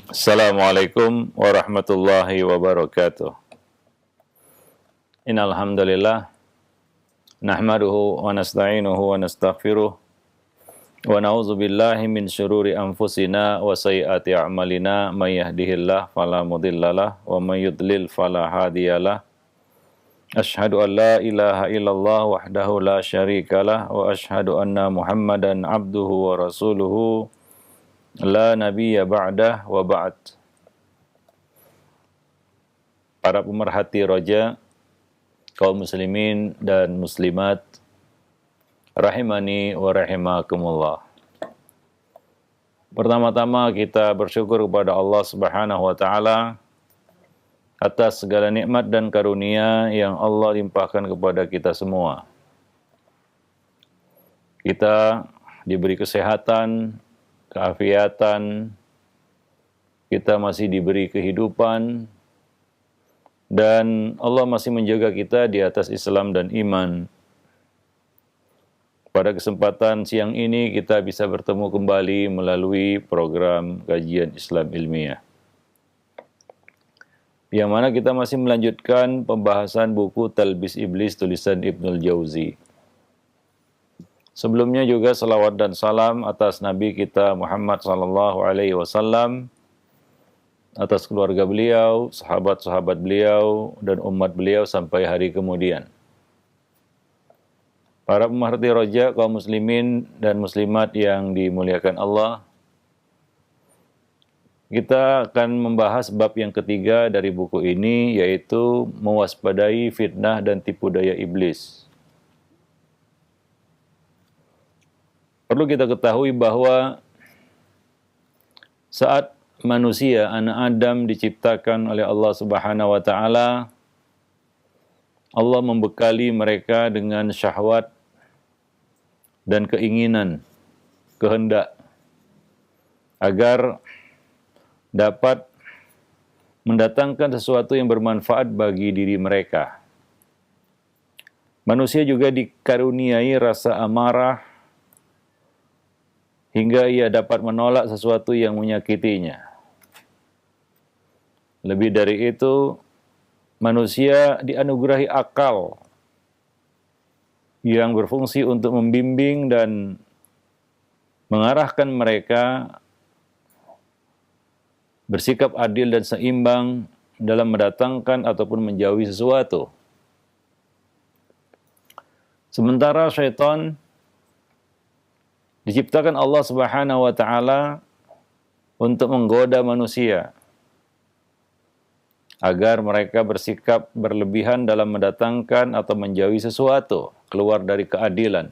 Assalamualaikum warahmatullahi wabarakatuh. Innal hamdalillah nahmaduhu wa nasta'inuhu wa nastaghfiruh wa na'udzu billahi min syururi anfusina wa sayyiati a'malina may yahdihillahu fala mudhillalah wa may yudlil fala hadiyalah. Asyhadu an la ilaha illallah wahdahu la syarikalah wa asyhadu anna Muhammadan abduhu wa rasuluhu la nabiyya ba'dah wa ba'd. Para pemerhati roja, kaum muslimin dan muslimat, rahimani wa rahimakumullah. Pertama-tama kita bersyukur kepada Allah Subhanahu wa taala atas segala nikmat dan karunia yang Allah limpahkan kepada kita semua. Kita diberi kesehatan, keafiatan, kita masih diberi kehidupan, dan Allah masih menjaga kita di atas Islam dan iman. Pada kesempatan siang ini kita bisa bertemu kembali melalui program kajian Islam ilmiah, yang mana kita masih melanjutkan pembahasan buku Talbis Iblis tulisan Ibnul Jauzi. Sebelumnya juga salawat dan salam atas Nabi kita Muhammad sallallahu alaihi wasallam, atas keluarga beliau, sahabat-sahabat beliau, dan umat beliau sampai hari kemudian. Para pemerhati roja, kaum muslimin dan muslimat yang dimuliakan Allah, kita akan membahas bab yang ketiga dari buku ini, yaitu mewaspadai fitnah dan tipu daya iblis. Perlu kita ketahui bahwa saat manusia, anak Adam diciptakan oleh Allah Subhanahu wa taala, Allah membekali mereka dengan syahwat dan keinginan, kehendak, agar dapat mendatangkan sesuatu yang bermanfaat bagi diri mereka. Manusia juga dikaruniai rasa amarah, hingga ia dapat menolak sesuatu yang menyakitinya. Lebih dari itu, manusia dianugerahi akal yang berfungsi untuk membimbing dan mengarahkan mereka bersikap adil dan seimbang dalam mendatangkan ataupun menjauhi sesuatu. Sementara syaitan diciptakan Allah Subhanahu wa taala untuk menggoda manusia agar mereka bersikap berlebihan dalam mendatangkan atau menjauhi sesuatu, keluar dari keadilan,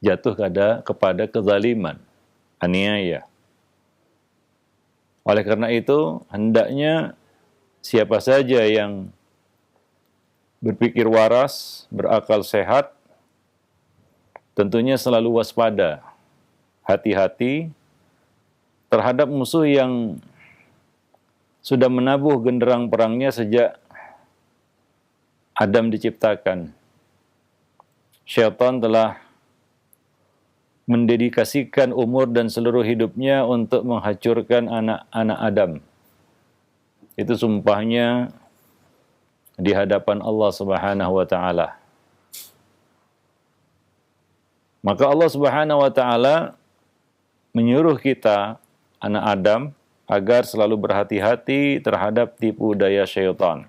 jatuh kepada kezaliman, aniaya. Oleh karena itu, hendaknya siapa saja yang berpikir waras, berakal sehat, tentunya selalu waspada, hati-hati terhadap musuh yang sudah menabuh genderang perangnya sejak Adam diciptakan. Syaitan telah mendedikasikan umur dan seluruh hidupnya untuk menghancurkan anak-anak Adam. Itu sumpahnya di hadapan Allah Subhanahu wa taala. Maka Allah Subhanahu wa taala menyuruh kita, anak Adam, agar selalu berhati-hati terhadap tipu daya syaitan.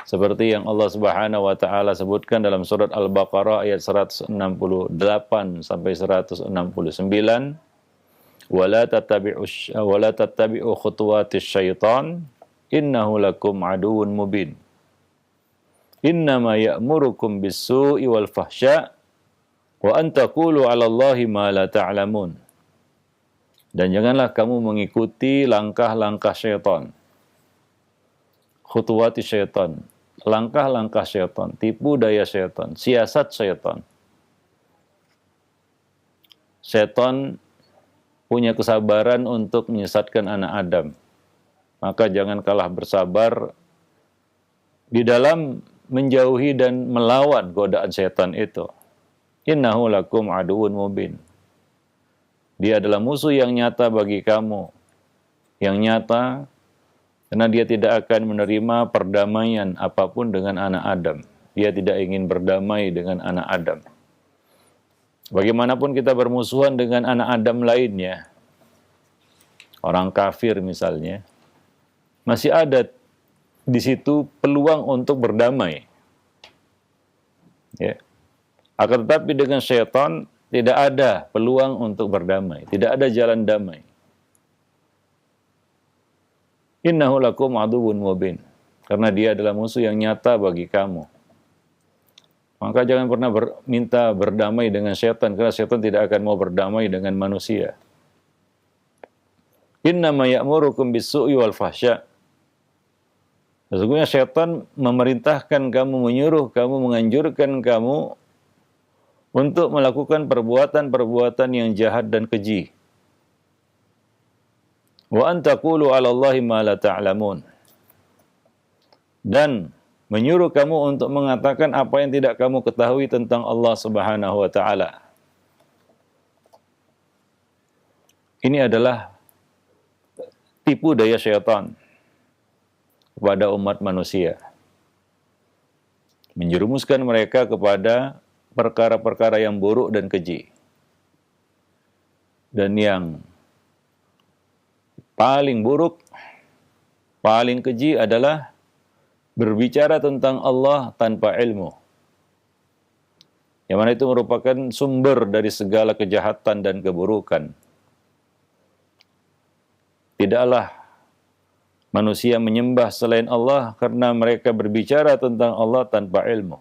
Seperti yang Allah Subhanahu wa taala sebutkan dalam surat Al-Baqarah ayat 168 sampai 169, "Wala tattabi'u khutuwatis syaitan, innahu lakum aduwwun mubin. Innama ya'murukum bis-su'i wal fahsya' wa an taqulu 'ala Allahi ma la ta'lamun." Dan janganlah kamu mengikuti langkah-langkah syaitan. Khutuwati syaitan, langkah-langkah syaitan, tipu daya syaitan, siasat syaitan. Syaitan punya kesabaran untuk menyesatkan anak Adam. Maka jangan kalah bersabar di dalam menjauhi dan melawan godaan syaitan itu. Innahu lakum aduwwun mubin. Dia adalah musuh yang nyata bagi kamu. Yang nyata, karena dia tidak akan menerima perdamaian apapun dengan anak Adam. Dia tidak ingin berdamai dengan anak Adam. Bagaimanapun kita bermusuhan dengan anak Adam lainnya, orang kafir misalnya, masih ada di situ peluang untuk berdamai. Ya. Akan tetapi dengan syaitan tidak ada peluang untuk berdamai, tidak ada jalan damai. Innahu lakum aduwwun mubin. Karena dia adalah musuh yang nyata bagi kamu. Maka jangan pernah minta berdamai dengan syaitan, karena syaitan tidak akan mau berdamai dengan manusia. Innama ya'murukum bis-su'i wal fahsya. Sesungguhnya syaitan memerintahkan kamu, menyuruh kamu, menganjurkan kamu untuk melakukan perbuatan-perbuatan yang jahat dan keji. Wa an taqulu 'ala Allahi ma la ta'lamun. Dan menyuruh kamu untuk mengatakan apa yang tidak kamu ketahui tentang Allah Subhanahu wa taala. Ini adalah tipu daya syaitan kepada umat manusia. Menjerumuskan mereka kepada perkara-perkara yang buruk dan keji. Dan yang paling buruk, paling keji adalah berbicara tentang Allah tanpa ilmu. Yang mana itu merupakan sumber dari segala kejahatan dan keburukan. Tidaklah manusia menyembah selain Allah karena mereka berbicara tentang Allah tanpa ilmu.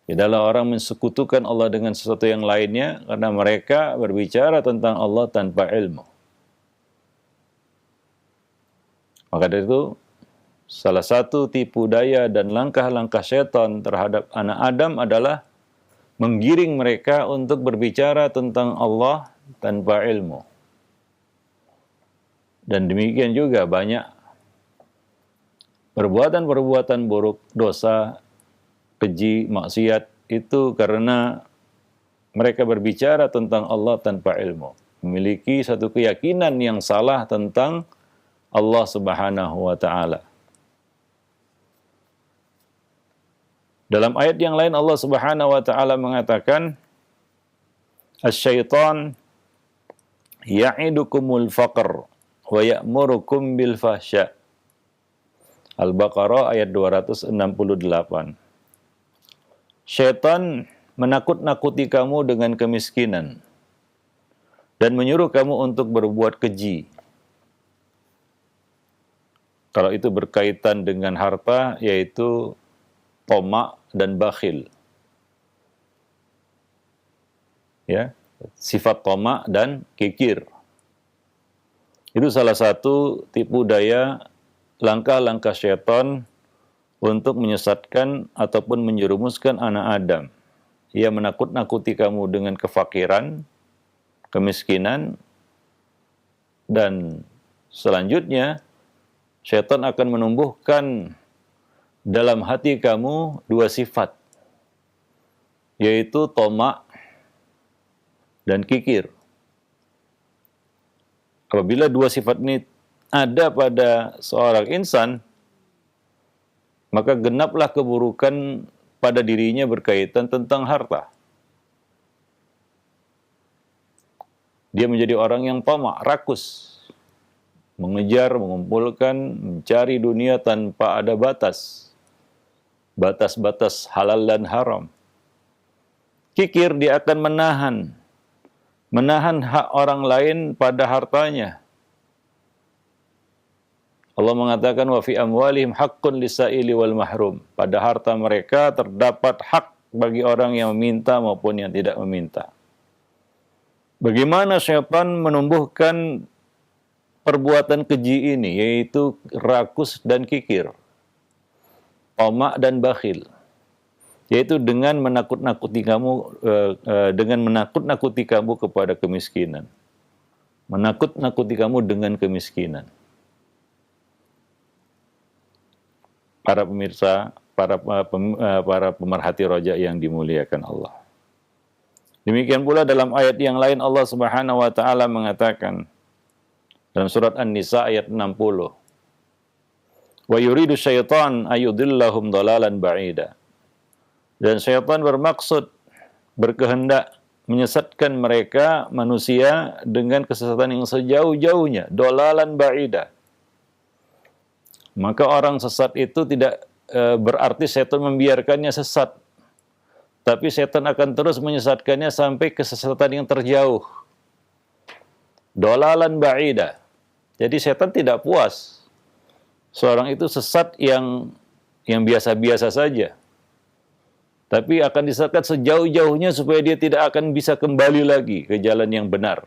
Tidaklah orang mensekutukan Allah dengan sesuatu yang lainnya karena mereka berbicara tentang Allah tanpa ilmu. Maka dari itu, salah satu tipu daya dan langkah-langkah syaitan terhadap anak Adam adalah menggiring mereka untuk berbicara tentang Allah tanpa ilmu. Dan demikian juga banyak perbuatan-perbuatan buruk, dosa, keji, maksiat itu karena mereka berbicara tentang Allah tanpa ilmu. Memiliki satu keyakinan yang salah tentang Allah Subhanahu wa ta'ala. Dalam ayat yang lain Allah Subhanahu wa ta'ala mengatakan, Asy-syaitan ya'idukumul faqr wa ya'murukum bil fahsya. Al-Baqarah ayat 268. Syaitan menakut-nakuti kamu dengan kemiskinan dan menyuruh kamu untuk berbuat keji. Kalau itu berkaitan dengan harta, yaitu tomak dan bakhil. Ya, sifat tomak dan kikir. Itu salah satu tipu daya langkah-langkah syaitan untuk menyesatkan ataupun menjerumuskan anak Adam. Ia menakut-nakuti kamu dengan kefakiran, kemiskinan, dan selanjutnya syaitan akan menumbuhkan dalam hati kamu dua sifat, yaitu tomak dan kikir. Apabila dua sifat ini ada pada seorang insan, maka genaplah keburukan pada dirinya berkaitan tentang harta. Dia menjadi orang yang tamak, rakus, mengejar, mengumpulkan, mencari dunia tanpa ada batas. Batas-batas halal dan haram. Kikir, dia akan menahan hak orang lain pada hartanya. Allah mengatakan wa fi amwalihim haqqun lisaili wal mahrum. Pada harta mereka terdapat hak bagi orang yang meminta maupun yang tidak meminta. Bagaimana syaitan menumbuhkan perbuatan keji ini, yaitu rakus dan kikir, tamak dan bakhil, yaitu dengan menakut-nakuti kamu kepada kemiskinan, menakut-nakuti kamu dengan kemiskinan. Para pemirsa, para pemerhati roja yang dimuliakan Allah. Demikian pula dalam ayat yang lain Allah Subhanahu wa taala mengatakan dalam surat An-Nisa ayat 60. Wa yuridu syaitan ayudillahum dhalalan ba'ida. Dan syaitan berkehendak menyesatkan mereka manusia dengan kesesatan yang sejauh-jauhnya, dhalalan ba'ida. Maka orang sesat itu tidak berarti syaitan membiarkannya sesat. Tapi syaitan akan terus menyesatkannya sampai kesesatan yang terjauh. Dhalalan ba'ida. Jadi syaitan tidak puas seorang itu sesat yang biasa-biasa saja. Tapi akan disesatkan sejauh-jauhnya supaya dia tidak akan bisa kembali lagi ke jalan yang benar.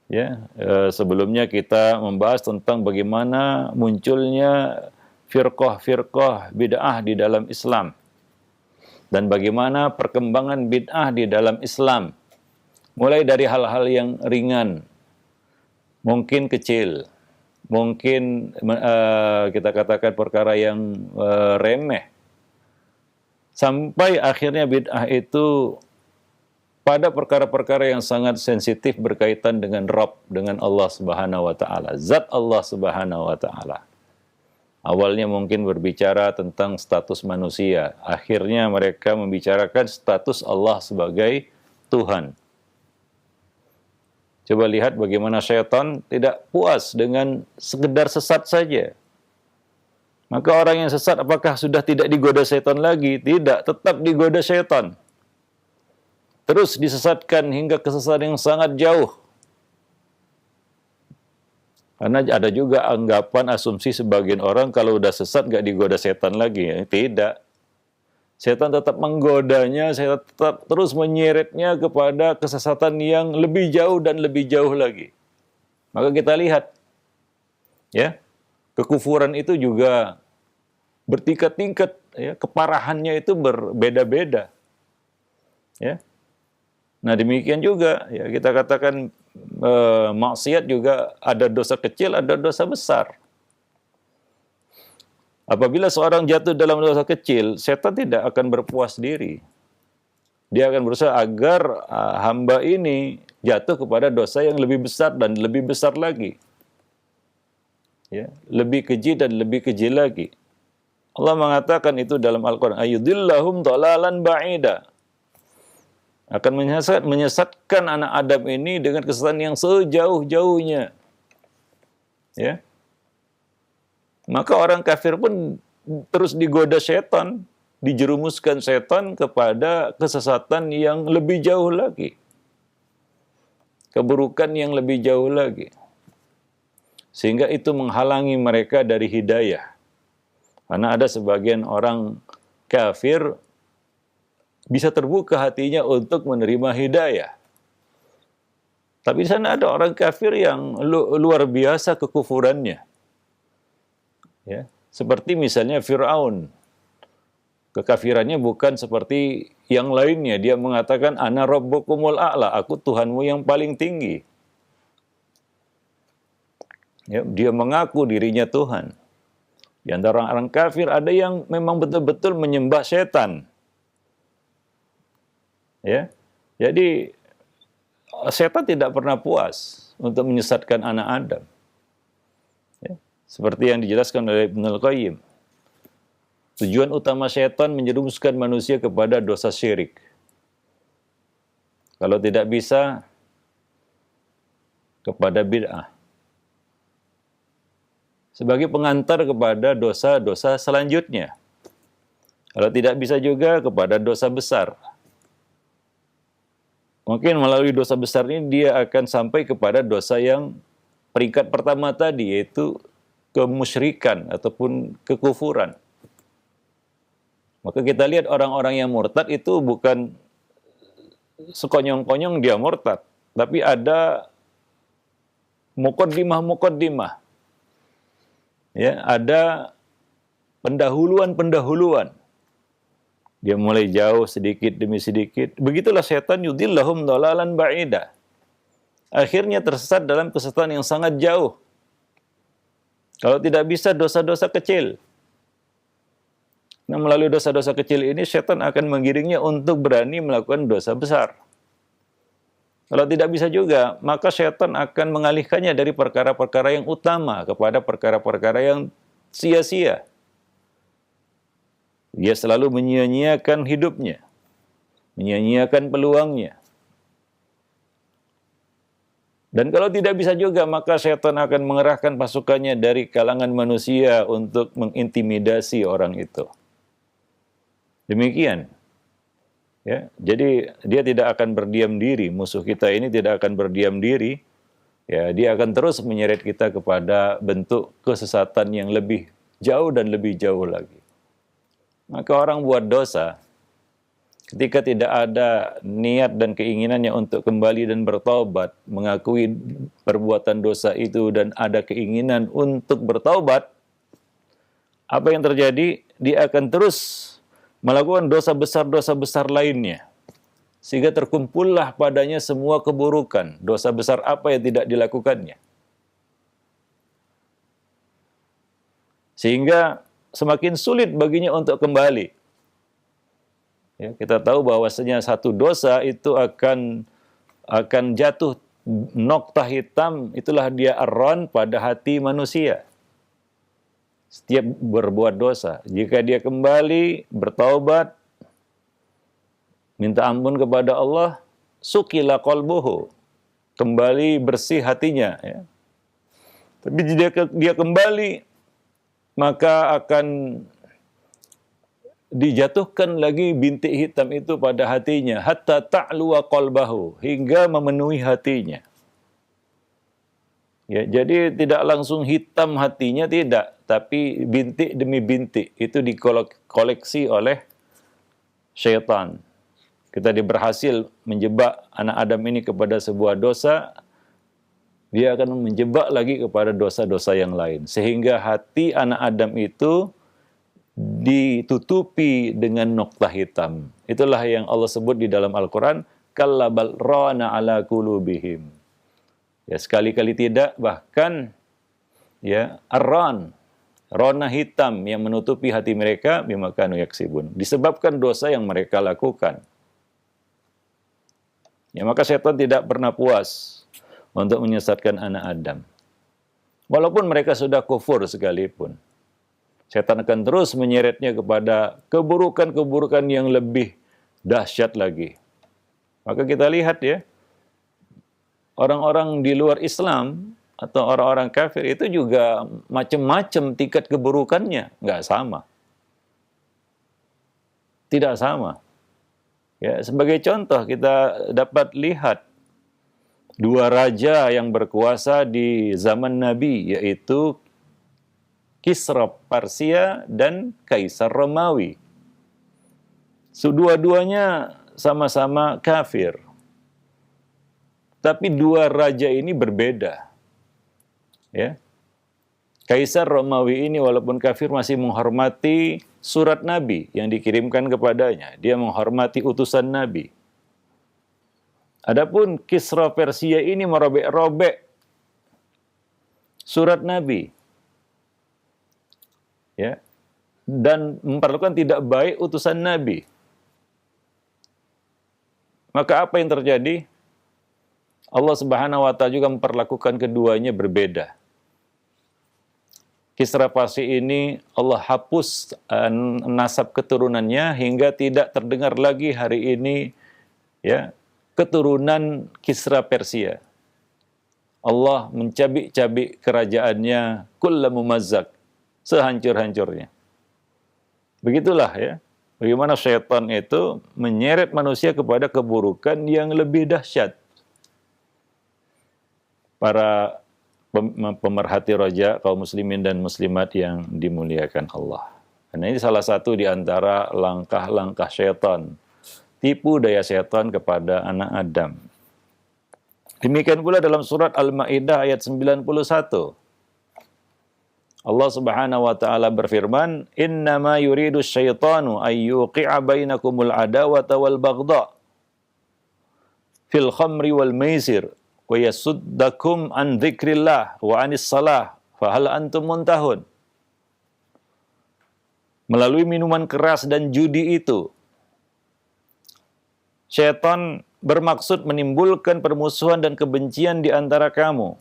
Ya, sebelumnya kita membahas tentang bagaimana munculnya firqah-firqah bid'ah di dalam Islam. Dan bagaimana perkembangan bid'ah di dalam Islam. Mulai dari hal-hal yang ringan, mungkin kecil, mungkin kita katakan perkara yang remeh, sampai akhirnya bid'ah itu pada perkara-perkara yang sangat sensitif berkaitan dengan Rabb, dengan Allah Subhanahu wa taala, zat Allah Subhanahu wa taala. Awalnya mungkin berbicara tentang status manusia, akhirnya mereka membicarakan status Allah sebagai Tuhan. Coba lihat bagaimana syaitan tidak puas dengan sekedar sesat saja. Maka orang yang sesat apakah sudah tidak digoda syaitan lagi? Tidak, tetap digoda syaitan. Terus disesatkan hingga kesesatan yang sangat jauh. Karena ada juga anggapan asumsi sebagian orang kalau udah sesat nggak digoda setan lagi. Tidak. Setan tetap menggodanya, setan tetap terus menyeretnya kepada kesesatan yang lebih jauh dan lebih jauh lagi. Maka kita lihat, ya, kekufuran itu juga bertingkat-tingkat, ya, keparahannya itu berbeda-beda. Ya. Nah demikian juga, ya, kita katakan maksiat juga ada dosa kecil, ada dosa besar. Apabila seorang jatuh dalam dosa kecil, setan tidak akan berpuas diri. Dia akan berusaha agar hamba ini jatuh kepada dosa yang lebih besar dan lebih besar lagi. Ya, lebih keji dan lebih keji lagi. Allah mengatakan itu dalam Al-Quran, ayudillahum dhalalan ba'ida. Akan menyesatkan anak Adam ini dengan kesesatan yang sejauh-jauhnya. Ya. Maka orang kafir pun terus digoda setan, dijerumuskan setan kepada kesesatan yang lebih jauh lagi. Keburukan yang lebih jauh lagi. Sehingga itu menghalangi mereka dari hidayah. Karena ada sebagian orang kafir bisa terbuka hatinya untuk menerima hidayah. Tapi di sana ada orang kafir yang luar biasa kekufurannya. Ya, seperti misalnya Fir'aun. Kekafirannya bukan seperti yang lainnya. Dia mengatakan, Ana Rabbukumul A'la, aku Tuhanmu yang paling tinggi. Ya, dia mengaku dirinya Tuhan. Di antara orang kafir ada yang memang betul-betul menyembah setan. Ya, jadi setan tidak pernah puas untuk menyesatkan anak Adam. Ya, seperti yang dijelaskan oleh Ibnul Qayyim. Tujuan utama setan menjerumuskan manusia kepada dosa syirik. Kalau tidak bisa, kepada bid'ah. Sebagai pengantar kepada dosa-dosa selanjutnya. Kalau tidak bisa juga kepada dosa besar. Mungkin melalui dosa besar ini dia akan sampai kepada dosa yang peringkat pertama tadi, yaitu kemusyrikan ataupun kekufuran. Maka kita lihat orang-orang yang murtad itu bukan sekonyong-konyong dia murtad, tapi ada muqaddimah-muqaddimah. Ya, ada pendahuluan-pendahuluan. Dia mulai jauh sedikit demi sedikit. Begitulah setan yudillahum dhalalan ba'ida. Akhirnya tersesat dalam kesesatan yang sangat jauh. Kalau tidak bisa dosa-dosa kecil. Nah, melalui dosa-dosa kecil ini, setan akan menggiringnya untuk berani melakukan dosa besar. Kalau tidak bisa juga, maka setan akan mengalihkannya dari perkara-perkara yang utama kepada perkara-perkara yang sia-sia. Dia selalu menyia-nyiakan hidupnya, menyia-nyiakan peluangnya. Dan kalau tidak bisa juga, maka setan akan mengerahkan pasukannya dari kalangan manusia untuk mengintimidasi orang itu. Demikian. Ya, jadi dia tidak akan berdiam diri, musuh kita ini tidak akan berdiam diri. Ya, dia akan terus menyeret kita kepada bentuk kesesatan yang lebih jauh dan lebih jauh lagi. Maka orang buat dosa, ketika tidak ada niat dan keinginannya untuk kembali dan bertaubat, mengakui perbuatan dosa itu dan ada keinginan untuk bertaubat, apa yang terjadi? Dia akan terus melakukan dosa besar lainnya. Sehingga terkumpullah padanya semua keburukan. Dosa besar apa yang tidak dilakukannya. Sehingga semakin sulit baginya untuk kembali. Ya, kita tahu bahwasanya satu dosa itu akan jatuh noktah hitam, itulah dia ar-ran pada hati manusia. Setiap berbuat dosa, jika dia kembali bertaubat, minta ampun kepada Allah, sukila qalbuhu, kembali bersih hatinya. Ya. Tapi jika dia kembali, maka akan dijatuhkan lagi bintik hitam itu pada hatinya, hatta ta'luwa qalbahu, hingga memenuhi hatinya. Ya, jadi tidak langsung hitam hatinya, tidak, tapi bintik demi bintik itu dikoleksi oleh syaitan. Kita berhasil menjebak anak Adam ini kepada sebuah dosa, dia akan menjebak lagi kepada dosa-dosa yang lain. Sehingga hati anak Adam itu ditutupi dengan noktah hitam. Itulah yang Allah sebut di dalam Al-Quran, kalla bal rana ala qulubihim. Ya, sekali-kali tidak, bahkan ya ar-ran, rona hitam yang menutupi hati mereka bima kanu yaksibun, disebabkan dosa yang mereka lakukan. Ya, maka setan tidak pernah puas untuk menyesatkan anak Adam. Walaupun mereka sudah kufur sekalipun, setan akan terus menyeretnya kepada keburukan-keburukan yang lebih dahsyat lagi. Maka kita lihat ya, orang-orang di luar Islam atau orang-orang kafir itu juga macam-macam tingkat keburukannya, nggak sama. Tidak sama. Ya, sebagai contoh kita dapat lihat dua raja yang berkuasa di zaman Nabi, yaitu Kisra Persia dan Kaisar Romawi. Dua-duanya sama-sama kafir. Tapi dua raja ini berbeda. Ya. Kaisar Romawi ini walaupun kafir masih menghormati surat Nabi yang dikirimkan kepadanya. Dia menghormati utusan Nabi. Adapun Kisra Persia ini merobek-robek surat Nabi. Ya. Dan memperlakukan tidak baik utusan Nabi. Maka apa yang terjadi? Allah Subhanahu wa Ta'ala juga memperlakukan keduanya berbeda. Kisra Persia ini Allah hapus nasab keturunannya hingga tidak terdengar lagi hari ini ya keturunan Kisra Persia. Allah mencabik-cabik kerajaannya kulla mumazzaq, sehancur-hancurnya. Begitulah ya, bagaimana syaitan itu menyeret manusia kepada keburukan yang lebih dahsyat. Para pemerhati roja kaum muslimin dan muslimat yang dimuliakan Allah. Karena ini salah satu di antara langkah-langkah syaitan, tipu daya syaitan kepada anak Adam. Demikian pula dalam surat Al-Maidah ayat 91. Allah Subhanahu wa taala berfirman, "Innama yuridu syaitanu ay yuqi'a bainakumul adawata wal baghdha fil khamri wal maisir wa yasuddakum an dzikrillah wa anis salah fa hal antum muntahun." Melalui minuman keras dan judi itu, syaitan bermaksud menimbulkan permusuhan dan kebencian di antara kamu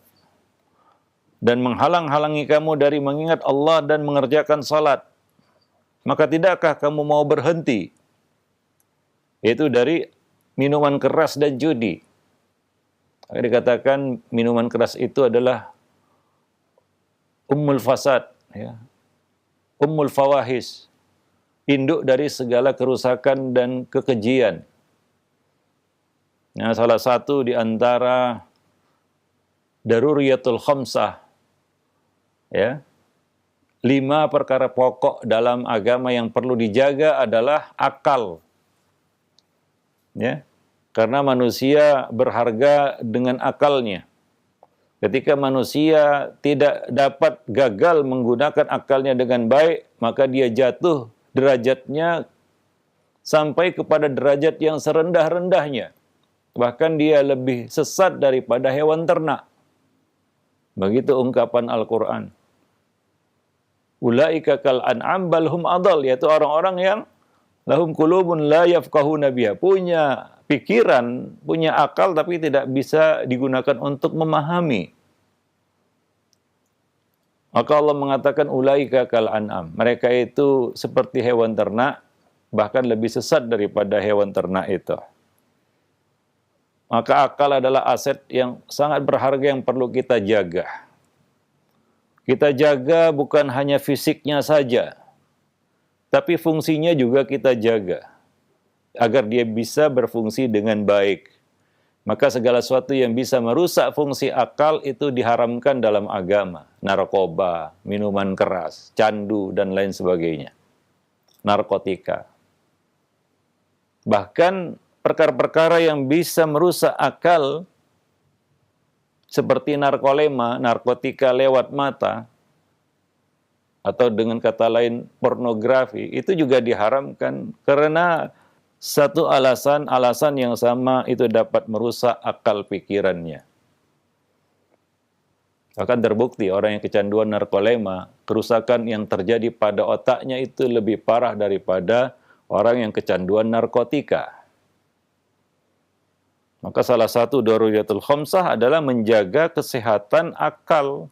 dan menghalang-halangi kamu dari mengingat Allah dan mengerjakan salat. Maka tidakkah kamu mau berhenti? Yaitu dari minuman keras dan judi. Dikatakan minuman keras itu adalah ummul fasad, ya. Ummul fawahis, induk dari segala kerusakan dan kekejian. Nah, salah satu di antara daruriyatul khamsah, ya, 5 perkara pokok dalam agama yang perlu dijaga adalah akal. Ya, karena manusia berharga dengan akalnya. Ketika manusia tidak dapat gagal menggunakan akalnya dengan baik, maka dia jatuh derajatnya sampai kepada derajat yang serendah-rendahnya. Bahkan dia lebih sesat daripada hewan ternak. Begitu ungkapan Al-Quran. Ulaika kal an'am bal hum adal, yaitu orang-orang yang lahum qulubun la yafqahuna biha, punya pikiran, punya akal tapi tidak bisa digunakan untuk memahami. Maka Allah mengatakan ulaika kal an'am, mereka itu seperti hewan ternak, bahkan lebih sesat daripada hewan ternak itu. Maka akal adalah aset yang sangat berharga yang perlu kita jaga. Kita jaga bukan hanya fisiknya saja, tapi fungsinya juga kita jaga, agar dia bisa berfungsi dengan baik. Maka segala sesuatu yang bisa merusak fungsi akal itu diharamkan dalam agama. Narkoba, minuman keras, candu, dan lain sebagainya. Narkotika. Bahkan perkara-perkara yang bisa merusak akal, seperti narkolema, narkotika lewat mata, atau dengan kata lain pornografi, itu juga diharamkan karena satu alasan yang sama itu dapat merusak akal pikirannya. Bahkan terbukti orang yang kecanduan narkolema, kerusakan yang terjadi pada otaknya itu lebih parah daripada orang yang kecanduan narkotika. Maka salah satu daruriyatul khamsah adalah menjaga kesehatan akal.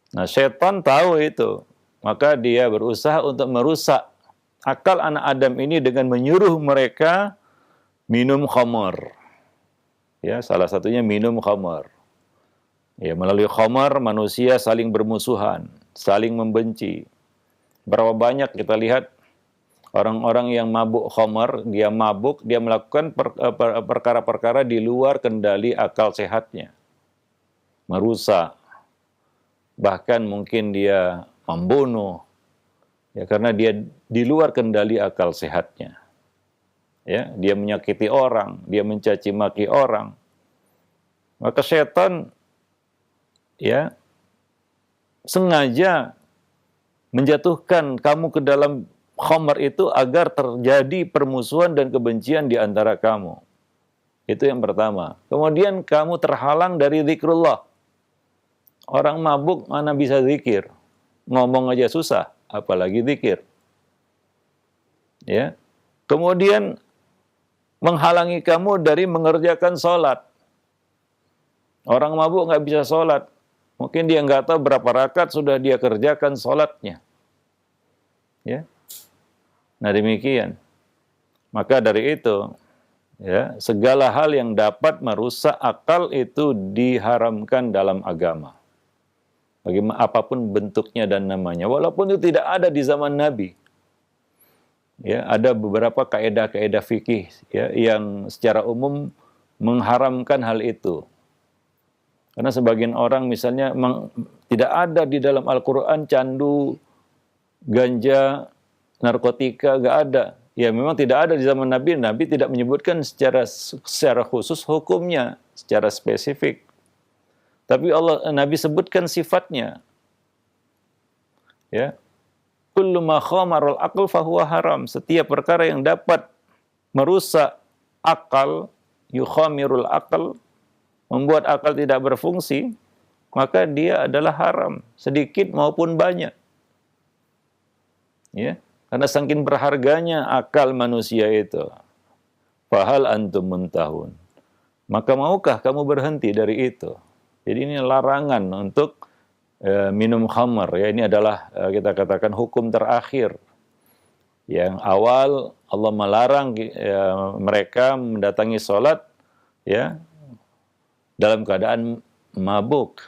Nah, setan tahu itu, maka dia berusaha untuk merusak akal anak Adam ini dengan menyuruh mereka minum khamar. Ya, salah satunya minum khamar. Ya, melalui khamar manusia saling bermusuhan, saling membenci. Berapa banyak kita lihat orang-orang yang mabuk khamar, dia mabuk, dia melakukan perkara-perkara di luar kendali akal sehatnya. Merusak. Bahkan mungkin dia membunuh. Ya, karena dia di luar kendali akal sehatnya. Ya, dia menyakiti orang, dia mencaci maki orang. Maka setan ya sengaja menjatuhkan kamu ke dalam khamar itu agar terjadi permusuhan dan kebencian di antara kamu. Itu yang pertama. Kemudian kamu terhalang dari zikrullah. Orang mabuk mana bisa zikir? Ngomong aja susah, apalagi zikir. Ya. Kemudian menghalangi kamu dari mengerjakan sholat. Orang mabuk nggak bisa sholat. Mungkin dia nggak tahu berapa rakaat sudah dia kerjakan sholatnya. Ya. Nah demikian. Maka dari itu, ya, segala hal yang dapat merusak akal itu diharamkan dalam agama. Bagaimana apapun bentuknya dan namanya, walaupun itu tidak ada di zaman Nabi. Ya, ada beberapa kaedah-kaedah fikih ya, yang secara umum mengharamkan hal itu. Karena sebagian orang misalnya tidak ada di dalam Al-Quran candu, ganja, narkotika, nggak ada. Ya memang tidak ada di zaman Nabi. Nabi tidak menyebutkan secara khusus hukumnya, secara spesifik. Tapi Nabi sebutkan sifatnya. Ya. Kullu ma khamarul aql fahuwa haram. Setiap perkara yang dapat merusak akal, yukhamirul aql, membuat akal tidak berfungsi, maka dia adalah haram, sedikit maupun banyak. Ya, karena saking berharganya akal manusia itu. Fahal antum muntahun. Maka maukah kamu berhenti dari itu? Jadi ini larangan untuk minum khamar. Ya, ini adalah kita katakan hukum terakhir. Yang awal Allah melarang mereka mendatangi sholat ya dalam keadaan mabuk.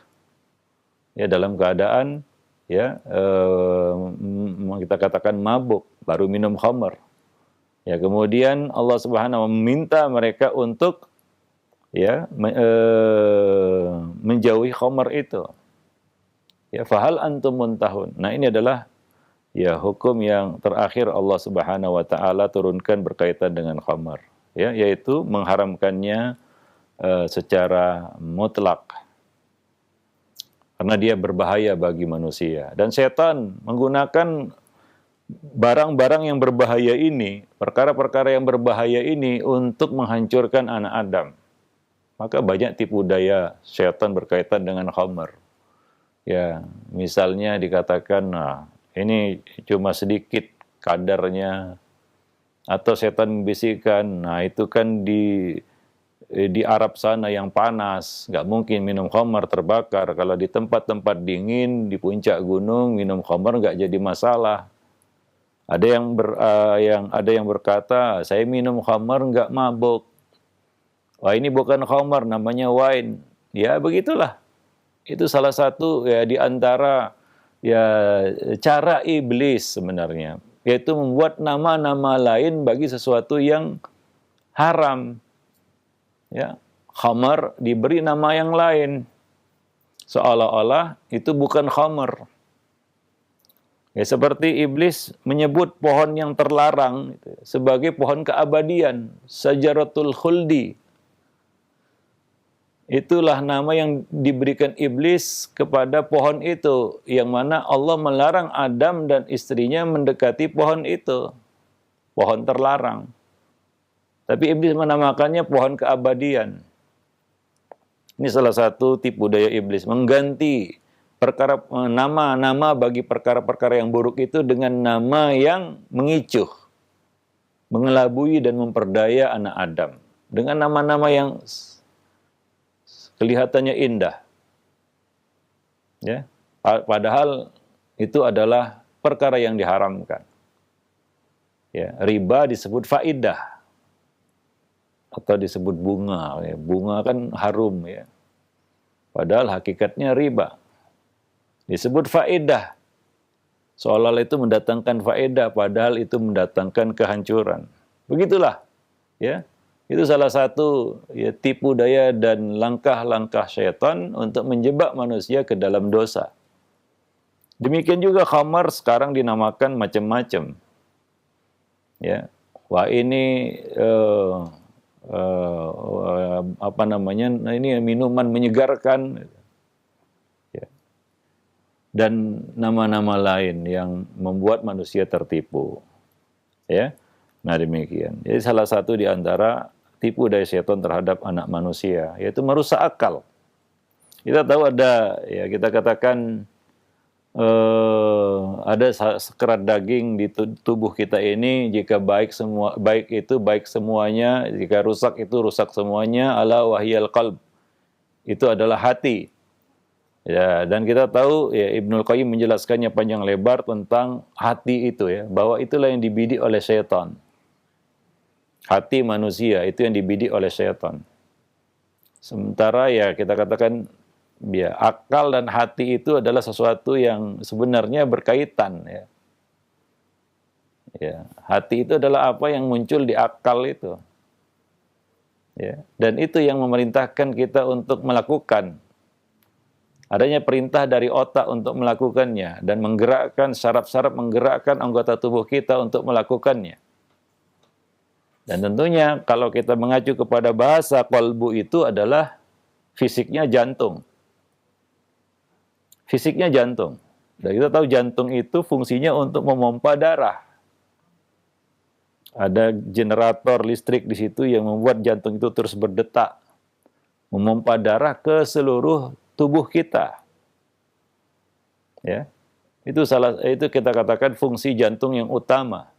Ya, dalam keadaan ya kita katakan mabuk, baru minum khamar. Ya, kemudian Allah Subhanahu wa taala meminta mereka untuk ya menjauhi khamar itu. Ya, fahal antum muntahun. Nah, ini adalah ya hukum yang terakhir Allah Subhanahu wa taala turunkan berkaitan dengan khamar, ya, yaitu mengharamkannya secara mutlak. Karena dia berbahaya bagi manusia. Dan setan menggunakan barang-barang yang berbahaya ini, perkara-perkara yang berbahaya ini untuk menghancurkan anak Adam. Maka banyak tipu daya setan berkaitan dengan khamar. Ya, misalnya dikatakan, nah, ini cuma sedikit kadarnya, atau setan membisikkan, nah itu kan di Arab sana yang panas, nggak mungkin minum khamar terbakar. Kalau di tempat-tempat dingin, di puncak gunung, minum khamar nggak jadi masalah. Ada yang berkata, saya minum khamar nggak mabuk. Wah, ini bukan khamar, namanya wine. Ya begitulah. Itu salah satu ya di antara ya cara iblis sebenarnya, yaitu membuat nama-nama lain bagi sesuatu yang haram. Ya, khamar diberi nama yang lain, seolah-olah itu bukan khamar. Ya, seperti iblis menyebut pohon yang terlarang sebagai pohon keabadian, Sajaratul Khuldi. Itulah nama yang diberikan iblis kepada pohon itu, yang mana Allah melarang Adam dan istrinya mendekati pohon itu, pohon terlarang. Tapi iblis menamakannya pohon keabadian. Ini salah satu tipu daya iblis, mengganti nama-nama bagi perkara-perkara yang buruk itu dengan nama yang mengicuh, mengelabui dan memperdaya anak Adam dengan nama-nama yang kelihatannya indah. Ya, padahal itu adalah perkara yang diharamkan. Ya, riba disebut faidah atau disebut bunga. Ya, bunga kan harum ya. Padahal hakikatnya riba. Disebut faedah. Seolah-olah itu mendatangkan faedah, padahal itu mendatangkan kehancuran. Begitulah, ya. Itu salah satu ya tipu daya dan langkah-langkah syaitan untuk menjebak manusia ke dalam dosa. Demikian juga khamar sekarang dinamakan macam-macam. Ya. Wah, ini apa namanya? Ini minuman menyegarkan. Dan nama-nama lain yang membuat manusia tertipu. Ya. Nah, demikian. Jadi salah satu di antara tipu daya setan terhadap anak manusia yaitu merusak akal. Kita tahu ada ya kita katakan ada sekerat daging di tubuh kita ini, jika baik itu baik semuanya, jika rusak itu rusak semuanya, ala wahyal qalb. Itu adalah hati. Ya, dan kita tahu ya Ibnul Qayyim menjelaskannya panjang lebar tentang hati itu ya, bahwa itulah yang dibidik oleh syaitan. Hati manusia itu yang dibidik oleh syaitan. Sementara ya kita katakan ya akal dan hati itu adalah sesuatu yang sebenarnya berkaitan ya. Ya, hati itu adalah apa yang muncul di akal itu. Ya, dan itu yang memerintahkan kita untuk melakukan. Adanya perintah dari otak untuk melakukannya dan menggerakkan syaraf-syaraf, menggerakkan anggota tubuh kita untuk melakukannya. Dan tentunya kalau kita mengacu kepada bahasa qalbu itu adalah fisiknya jantung. Fisiknya jantung. Dan kita tahu jantung itu fungsinya untuk memompa darah. Ada generator listrik di situ yang membuat jantung itu terus berdetak, memompa darah ke seluruh tubuh kita. Ya. Itu kita katakan fungsi jantung yang utama.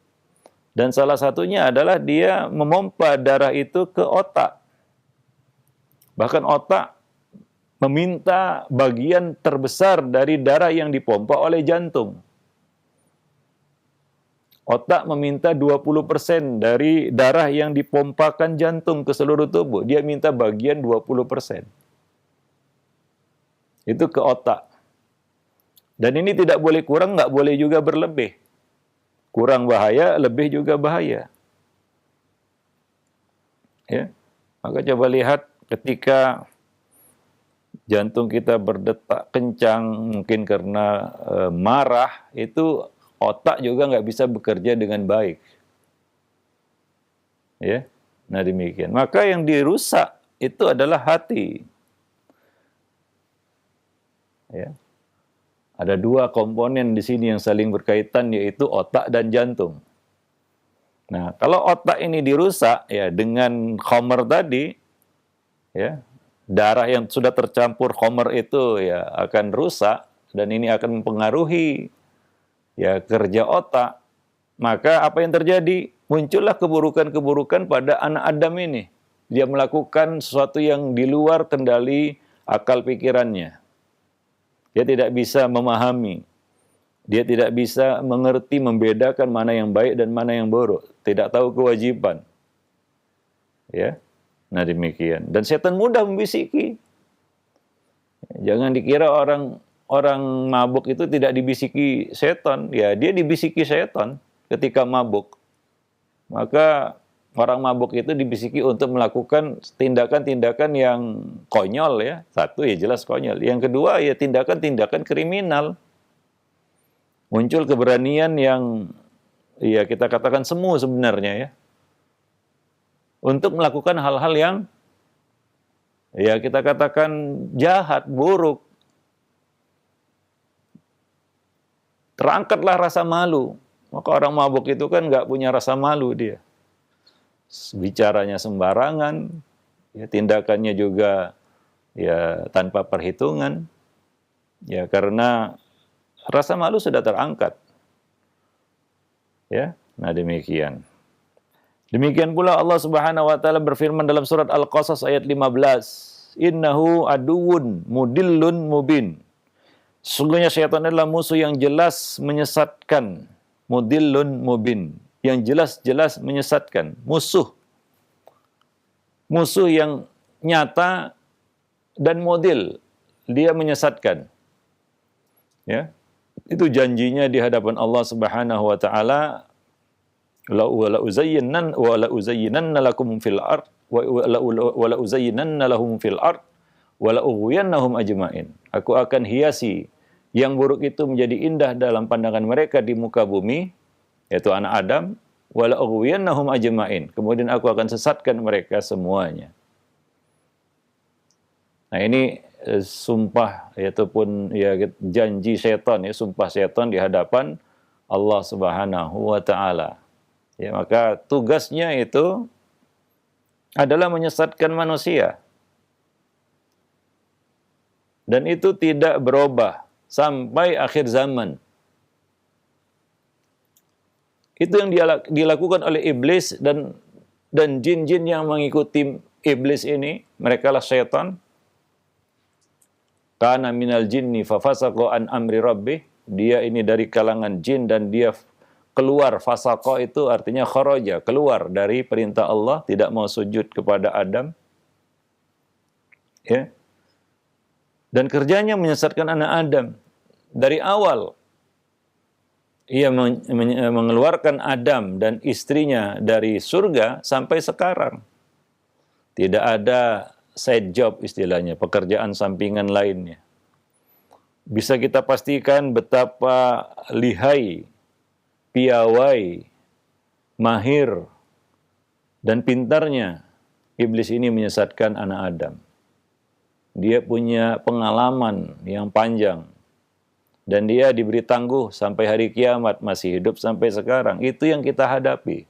Dan salah satunya adalah dia memompa darah itu ke otak. Bahkan otak meminta bagian terbesar dari darah yang dipompa oleh jantung. Otak meminta 20% dari darah yang dipompakan jantung ke seluruh tubuh. Dia minta bagian 20%. Itu ke otak. Dan ini tidak boleh kurang, nggak boleh juga berlebih. Kurang bahaya, lebih juga bahaya. Ya. Maka coba lihat ketika jantung kita berdetak kencang, mungkin karena marah, itu otak juga nggak bisa bekerja dengan baik. Ya, nah demikian. Maka yang dirusak itu adalah hati. Ya. Ada dua komponen di sini yang saling berkaitan, yaitu otak dan jantung. Nah, kalau otak ini dirusak ya dengan khamr tadi, ya, darah yang sudah tercampur khamr itu ya akan rusak dan ini akan mempengaruhi ya kerja otak. Maka apa yang terjadi? Muncullah keburukan-keburukan pada anak Adam ini. Dia melakukan sesuatu yang di luar kendali akal pikirannya. Dia tidak bisa memahami. Dia tidak bisa mengerti, membedakan mana yang baik dan mana yang buruk. Tidak tahu kewajiban. Ya. Nah demikian. Dan setan mudah membisiki. Jangan dikira orang mabuk itu tidak dibisiki setan. Ya, dia dibisiki setan ketika mabuk. Maka orang mabuk itu dibisiki untuk melakukan tindakan-tindakan yang konyol ya. Satu ya jelas konyol. Yang kedua ya tindakan-tindakan kriminal. Muncul keberanian yang ya kita katakan semu sebenarnya ya. Untuk melakukan hal-hal yang ya kita katakan jahat, buruk. Terangkatlah rasa malu. Maka orang mabuk itu kan nggak punya rasa malu dia. Bicaranya sembarangan, ya, tindakannya juga ya tanpa perhitungan, ya karena rasa malu sudah terangkat. Ya, nah demikian. Demikian pula Allah Subhanahu wa taala berfirman dalam surat Al-Qasas ayat 15, "Innahu aduwwun mudillun mubin." Sungguhnya syaitan adalah musuh yang jelas menyesatkan, mudillun mubin, yang jelas-jelas menyesatkan, musuh yang nyata dan model, dia menyesatkan. Ya, itu janjinya di hadapan Allah Subhanahu wa taala, la uzayyinanna lakum fil ard wa la uzayyinanna lahum fil ard wa la ughwiyannahum ajmain. Aku akan hiasi yang buruk itu menjadi indah dalam pandangan mereka di muka bumi, yaitu anak Adam, wala ughwiyannahum ajmain. Kemudian aku akan sesatkan mereka semuanya. Nah, ini sumpah ataupun ya janji setan ya, sumpah setan di hadapan Allah Subhanahu wa taala. Ya, maka tugasnya itu adalah menyesatkan manusia. Dan itu tidak berubah sampai akhir zaman. Itu yang dilakukan oleh iblis dan jin-jin yang mengikuti iblis ini. Mereka lah syaitan. Kana minal jinni fafasaqa an amri rabbih. Dia ini dari kalangan jin dan dia keluar. Fasaqa itu artinya kharaja, keluar dari perintah Allah, tidak mau sujud kepada Adam. Ya. Dan kerjanya menyesatkan anak Adam. Dari awal, ia mengeluarkan Adam dan istrinya dari surga sampai sekarang. Tidak ada side job istilahnya, pekerjaan sampingan lainnya. Bisa kita pastikan betapa lihai, piawai, mahir, dan pintarnya iblis ini menyesatkan anak Adam. Dia punya pengalaman yang panjang. Dan dia diberi tangguh sampai hari kiamat, masih hidup sampai sekarang. Itu yang kita hadapi.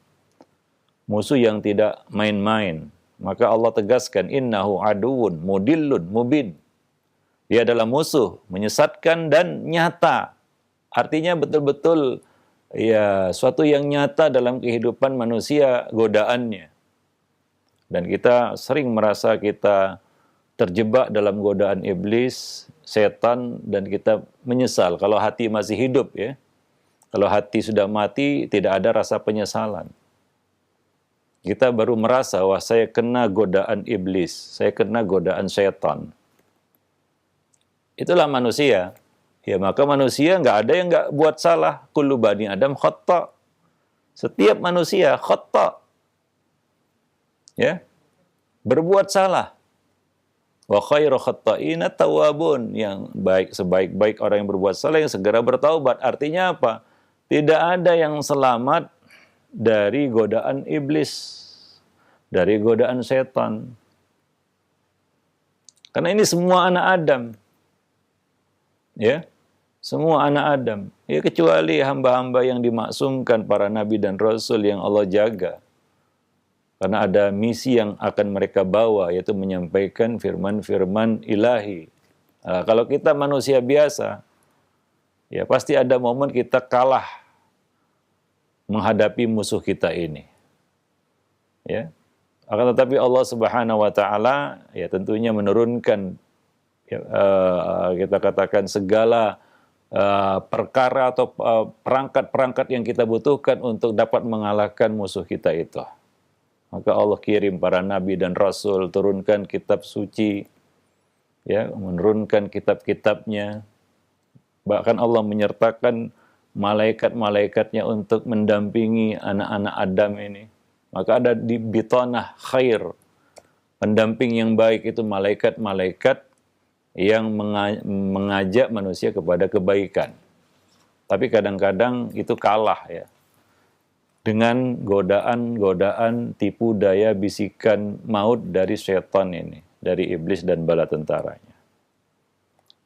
Musuh yang tidak main-main. Maka Allah tegaskan, innahu aduwwun mudillun mubin. Dia adalah musuh, menyesatkan dan nyata. Artinya betul-betul ya suatu yang nyata dalam kehidupan manusia godaannya. Dan kita sering merasa kita terjebak dalam godaan iblis, setan, dan kita menyesal kalau hati masih hidup ya. Kalau hati sudah mati, tidak ada rasa penyesalan. Kita baru merasa, wah saya kena godaan iblis, saya kena godaan setan. Itulah manusia. Ya maka manusia nggak ada yang nggak buat salah. Kullu bani Adam khata'. Setiap manusia khata'. Ya, berbuat salah. Wa khairu khatta'ina tawwabun, yang baik sebaik-baik orang yang berbuat salah yang segera bertaubat. Artinya apa? Tidak ada yang selamat dari godaan iblis, dari godaan setan. Karena ini semua anak Adam. Ya, semua anak Adam. Ya kecuali hamba-hamba yang dimaksumkan, para nabi dan rasul yang Allah jaga. Karena ada misi yang akan mereka bawa, yaitu menyampaikan firman-firman ilahi. Kalau kita manusia biasa, ya pasti ada momen kita kalah menghadapi musuh kita ini. Ya. Akan tetapi Allah Subhanahu wa taala ya tentunya menurunkan ya, kita katakan segala perkara atau perangkat-perangkat yang kita butuhkan untuk dapat mengalahkan musuh kita itu. Maka Allah kirim para nabi dan rasul, turunkan kitab suci, ya, menurunkan kitab-kitabnya. Bahkan Allah menyertakan malaikat-malaikatnya untuk mendampingi anak-anak Adam ini. Maka ada di bitanah khair, pendamping yang baik itu malaikat-malaikat yang mengajak manusia kepada kebaikan. Tapi kadang-kadang itu kalah ya dengan godaan-godaan tipu daya bisikan maut dari setan ini, dari iblis dan bala tentaranya.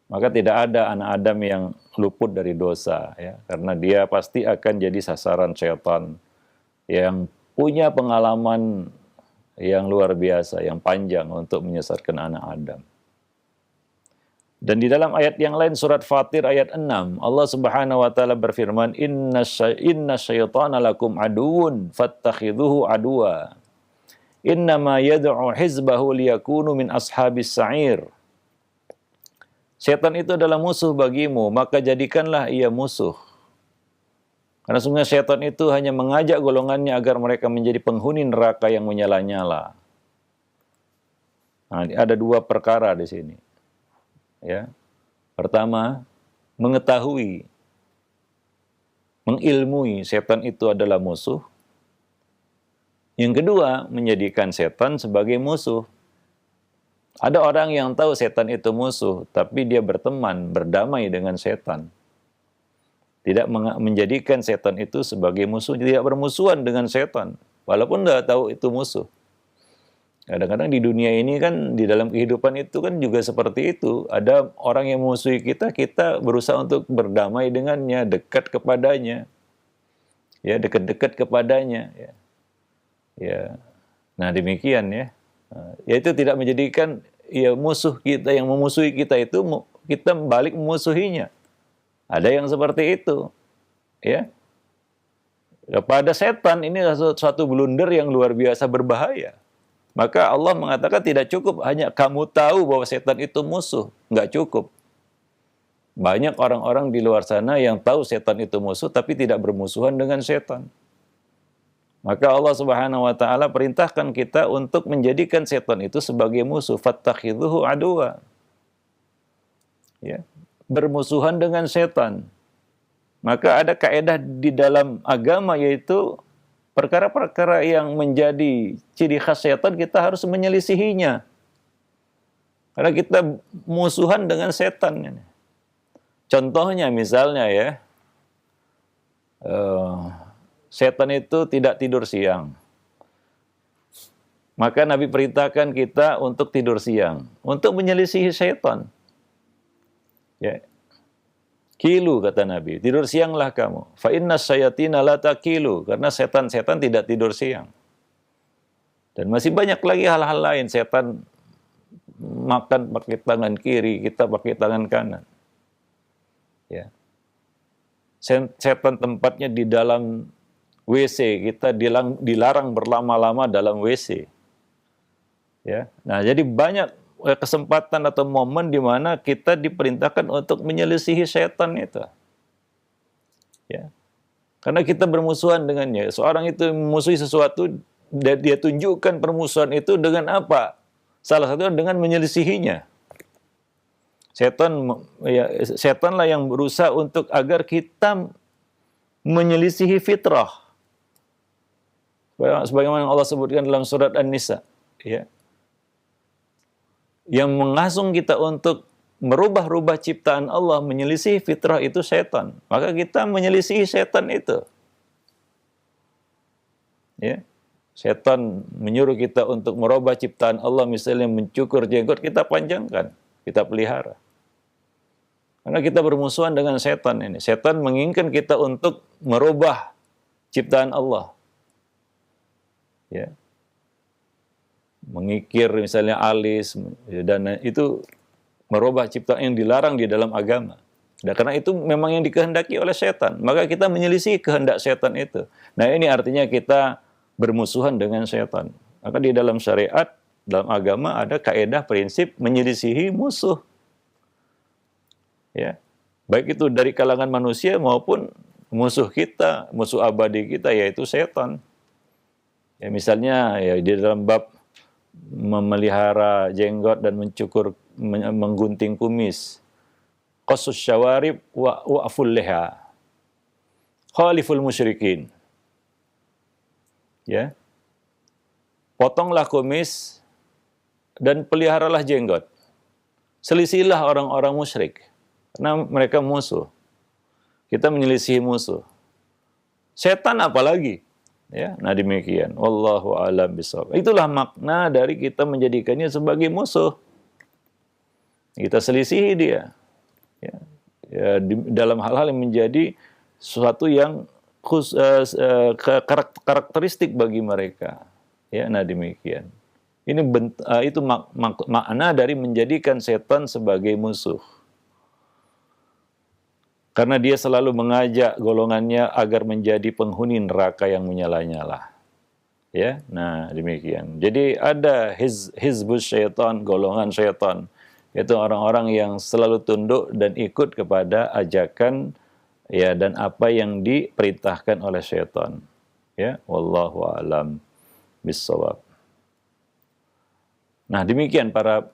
Maka tidak ada anak Adam yang luput dari dosa ya, karena dia pasti akan jadi sasaran setan yang punya pengalaman yang luar biasa, yang panjang untuk menyesatkan anak Adam. Dan di dalam ayat yang lain surat Fatir ayat 6, Allah Subhanahu wa taala berfirman, inna syaitana lakum aduun fattakhidhuhu aduwa. Innama yad'u hizbahu liyakunu min ashabis sa'ir. Setan itu adalah musuh bagimu, maka jadikanlah ia musuh. Karena sungguh setan itu hanya mengajak golongannya agar mereka menjadi penghuni neraka yang menyala-nyala. Nah, ada dua perkara di sini. Ya. Pertama, mengetahui, mengilmui setan itu adalah musuh. Yang kedua, menjadikan setan sebagai musuh. Ada orang yang tahu setan itu musuh, tapi dia berteman, berdamai dengan setan. Tidak menjadikan setan itu sebagai musuh, tidak bermusuhan dengan setan, walaupun dia tahu itu musuh. Kadang-kadang di dunia ini kan, di dalam kehidupan itu kan juga seperti itu. Ada orang yang memusuhi kita, kita berusaha untuk berdamai dengannya, dekat kepadanya. Ya, dekat-dekat kepadanya. Ya. Ya. Nah, demikian ya. Yaitu tidak menjadikan ya musuh kita yang memusuhi kita itu kita balik memusuhinya. Ada yang seperti itu. Ya. Pada setan ini suatu blunder yang luar biasa berbahaya. Maka Allah mengatakan tidak cukup hanya kamu tahu bahwa setan itu musuh. Nggak cukup. Banyak orang-orang di luar sana yang tahu setan itu musuh tapi tidak bermusuhan dengan setan. Maka Allah Subhanahu wa taala perintahkan kita untuk menjadikan setan itu sebagai musuh. Fattakhidhuhu aduwa. Ya, bermusuhan dengan setan. Maka ada kaidah di dalam agama yaitu perkara-perkara yang menjadi ciri khas setan kita harus menyelisihinya. Karena kita musuhan dengan setan. Contohnya misalnya ya, setan itu tidak tidur siang. Maka Nabi perintahkan kita untuk tidur siang, untuk menyelisihi setan. Ya. Kilu kata Nabi, tidur sianglah kamu. Fa inna syayatina la takilu, karena setan-setan tidak tidur siang. Dan masih banyak lagi hal-hal lain, setan makan pakai tangan kiri, kita pakai tangan kanan. Ya. Setan tempatnya di dalam WC, kita dilarang berlama-lama dalam WC. Ya. Nah, jadi banyak kesempatan atau momen di mana kita diperintahkan untuk menyelisihi setan itu. Ya. Karena kita bermusuhan dengannya. Seorang itu memusuhi sesuatu, dia tunjukkan permusuhan itu dengan apa? Salah satunya dengan menyelisihinya. Setanlah yang berusaha untuk agar kita menyelisihi fitrah. Sebagaimana Allah sebutkan dalam surat An-Nisa, ya. Yang mengasung kita untuk merubah-rubah ciptaan Allah, menyelisih fitrah itu setan. Maka kita menyelisihi setan itu. Ya. Setan menyuruh kita untuk merubah ciptaan Allah, misalnya mencukur jenggot, kita panjangkan, kita pelihara. Karena kita bermusuhan dengan setan ini. Setan menginginkan kita untuk merubah ciptaan Allah. Ya. Mengikir misalnya alis, dan itu merubah ciptaan yang dilarang di dalam agama. Nah, karena itu memang yang dikehendaki oleh setan, maka kita menyelisih kehendak setan itu. Nah, ini artinya kita bermusuhan dengan setan. Maka di dalam syariat, dalam agama ada kaidah prinsip menyelisihi musuh. Ya. Baik itu dari kalangan manusia maupun musuh kita, musuh abadi kita, yaitu setan. Ya, misalnya ya di dalam bab memelihara jenggot dan menggunting kumis, qasus syawarib wa'ful liha, khaliful musyrikin. Ya. Potonglah kumis dan peliharalah jenggot. Selisihilah orang-orang musyrik, karena mereka musuh. Kita menyelisihi musuh. Setan apalagi? Ya, nah demikian. Wallahu a'lam bishawab. Itulah makna dari kita menjadikannya sebagai musuh. Kita selisihi dia. Ya, dalam hal-hal yang menjadi sesuatu yang karakteristik bagi mereka. Ya, nah demikian. Itu makna dari menjadikan setan sebagai musuh. Karena dia selalu mengajak golongannya agar menjadi penghuni neraka yang menyala-nyala. Ya, nah demikian. Jadi ada hizbus syaitan, golongan syaitan, yaitu orang-orang yang selalu tunduk dan ikut kepada ajakan ya dan apa yang diperintahkan oleh syaitan. Ya, wallahu a'lam bissawab. Nah, demikian para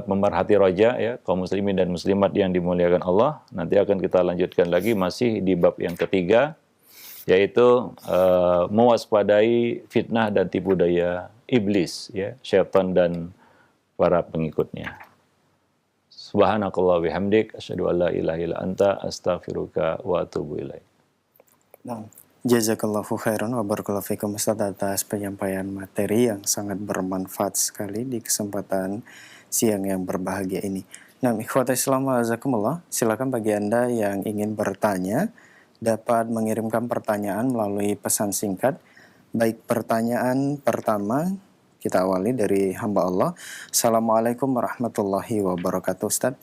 pemerhati roja, ya, kaum muslimin dan muslimat yang dimuliakan Allah. Nanti akan kita lanjutkan lagi masih di bab yang ketiga, yaitu mewaspadai fitnah dan tipu daya iblis, ya, syaitan dan para pengikutnya. Subhanakallah bihamdik, asyhadu an la ilaha illa anta, astaghfiruka wa atubu ilaik. Nah, jazakallahu khairan wa barakallahu fikum Ustaz atas penyampaian materi yang sangat bermanfaat sekali di kesempatan siang yang berbahagia ini. Nah, ikhwata Islam azakumullah, silakan bagi Anda yang ingin bertanya dapat mengirimkan pertanyaan melalui pesan singkat. Baik, pertanyaan pertama kita awali dari hamba Allah. Assalamualaikum warahmatullahi wabarakatuh Ustaz.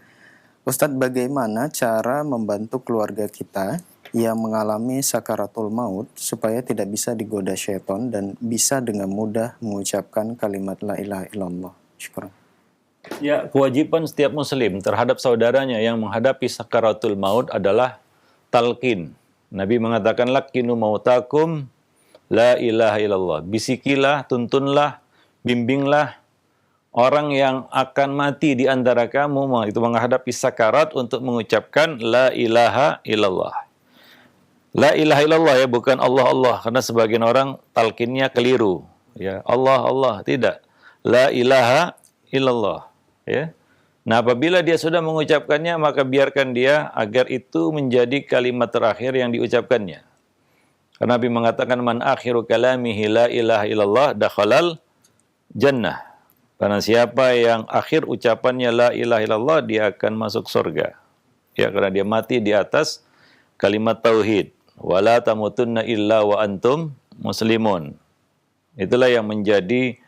Ustaz, bagaimana cara membantu keluarga kita yang mengalami sakaratul maut supaya tidak bisa digoda syaitan dan bisa dengan mudah mengucapkan kalimat la ilaha illallah? Syukur. Ya, kewajiban setiap muslim terhadap saudaranya yang menghadapi sakaratul maut adalah talqin. Nabi mengatakan laqinu mautakum la ilaha illallah. Bisikilah, tuntunlah, bimbinglah orang yang akan mati di antara kamu itu menghadapi sakarat untuk mengucapkan la ilaha illallah. La ilaha illallah, ya, bukan Allah Allah, karena sebagian orang talqinnya keliru, ya, Allah Allah, tidak. La ilaha illallah, ya. Nah, apabila dia sudah mengucapkannya, maka biarkan dia agar itu menjadi kalimat terakhir yang diucapkannya. Karena Nabi mengatakan man akhiru kalamihi la ilaha illallah dakhalal jannah. Karena siapa yang akhir ucapannya la ilaha illallah, dia akan masuk surga. Ya, karena dia mati di atas kalimat tauhid. Wala tamutunna illa wa antum muslimun. Itulah yang menjadi